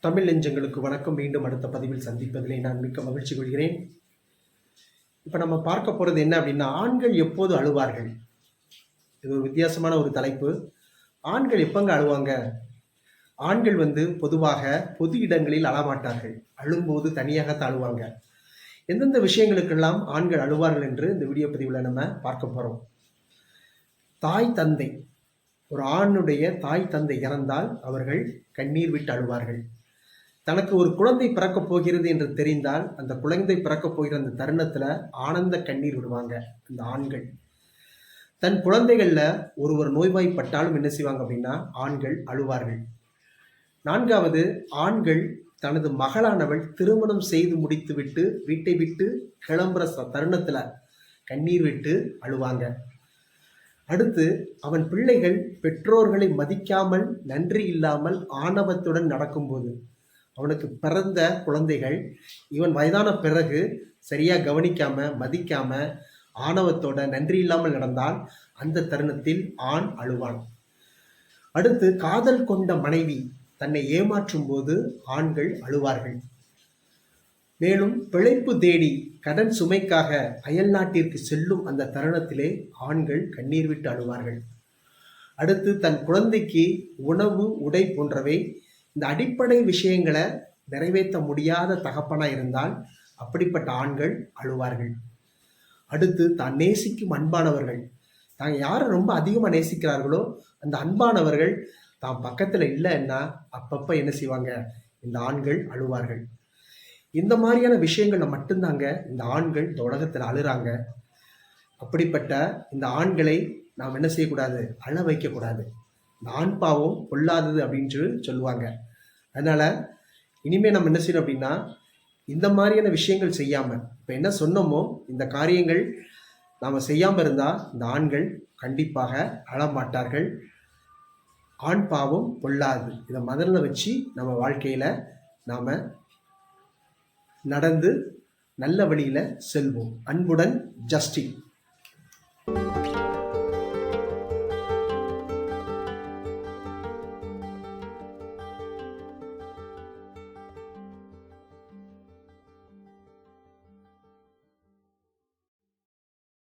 தமிழ் நெஞ்சங்களுக்கு வணக்கம். மீண்டும் அடுத்த பதிவில் சந்திப்பதிலே நான் மிக்க மகிழ்ச்சி கொள்கிறேன். இப்போ நம்ம பார்க்க போகிறது என்ன அப்படின்னா, ஆண்கள் எப்போது அழுவார்கள்? இது ஒரு வித்தியாசமான ஒரு தலைப்பு. ஆண்கள் எப்பங்க அழுவாங்க? ஆண்கள் பொதுவாக பொது இடங்களில் அழமாட்டார்கள். அழும்போது தனியாகத்தான் அழுவாங்க. எந்தெந்த விஷயங்களுக்கெல்லாம் ஆண்கள் அழுவார்கள் என்று இந்த வீடியோ பதிவில் நம்ம பார்க்க போகிறோம். தாய் தந்தை, ஒரு ஆணுடைய தாய் தந்தை இறந்தால் அவர்கள் கண்ணீர் விட்டு அழுவார்கள். தனக்கு ஒரு குழந்தை பிறக்கப் போகிறது என்று தெரிந்தால் அந்த குழந்தை பிறக்கப் போகிற அந்த தருணத்தில் ஆனந்த கண்ணீர் விடுவாங்க இந்த ஆண்கள். தன் குழந்தைகளில் ஒருவர் நோய்வாய்ப்பட்டாலும் என்ன செய்வாங்க அப்படின்னா ஆண்கள் அழுவார்கள். நான்காவது, ஆண்கள் தனது மகளானவள் திருமணம் செய்து முடித்துவிட்டு வீட்டை விட்டு கிளம்புற தருணத்தில் கண்ணீர் விட்டு அழுவாங்க. அடுத்து, அவன் பிள்ளைகள் பெற்றோர்களை மதிக்காமல் நன்றி இல்லாமல் ஆணவத்துடன் நடக்கும்போது, அவனுக்கு பிறந்த குழந்தைகள் இவன் வயதான பிறகு சரியா கவனிக்காம மதிக்காம ஆணவத்தோட நன்றி இல்லாமல் நடந்தால் அந்த தருணத்தில் ஆண் அழுவான். அடுத்து, காதல் கொண்ட மனைவி தன்னை ஏமாற்றும் போது ஆண்கள் அழுவார்கள். மேலும் பிழைப்பு தேடி கடன் சுமைக்காக அயல் நாட்டிற்கு செல்லும் அந்த தருணத்திலே ஆண்கள் கண்ணீர் விட்டு அழுவார்கள். அடுத்து, தன் குழந்தைக்கு உணவு உடை போன்றவை இந்த அடிப்படை விஷயங்களை நிறைவேற்ற முடியாத தகப்பனாக இருந்தால் அப்படிப்பட்ட ஆண்கள் அழுவார்கள். அடுத்து, தான் நேசிக்கும் அன்பானவர்கள், தாங்க யாரை ரொம்ப அதிகமாக நேசிக்கிறார்களோ அந்த அன்பானவர்கள் தான் பக்கத்தில் இல்லைன்னா அப்பப்போ என்ன செய்வாங்க, இந்த ஆண்கள் அழுவார்கள். இந்த மாதிரியான விஷயங்களை மட்டும்தாங்க இந்த ஆண்கள் இந்த உலகத்தில் அழுறாங்க. அப்படிப்பட்ட இந்த ஆண்களை நாம் என்ன செய்யக்கூடாது, அழ வைக்கக்கூடாது. இந்த ஆண் பாவம் பொல்லாதது அப்படின்னு சொல்லுவாங்க. அதனால் இனிமேல் நம்ம என்ன செய்யணும் அப்படின்னா, இந்த மாதிரியான விஷயங்கள் செய்யாமல், இப்போ என்ன சொன்னோமோ இந்த காரியங்கள் நாம் செய்யாமல் இருந்தால் இந்த ஆண்கள் கண்டிப்பாக அழமாட்டார்கள். ஆண் பாவம் பொல்லாது. இதை முதல்ல வச்சு நம்ம வாழ்க்கையில் நாம் நடந்து நல்ல வழியில் செல்வோம். அன்புடன், ஜஸ்டின்.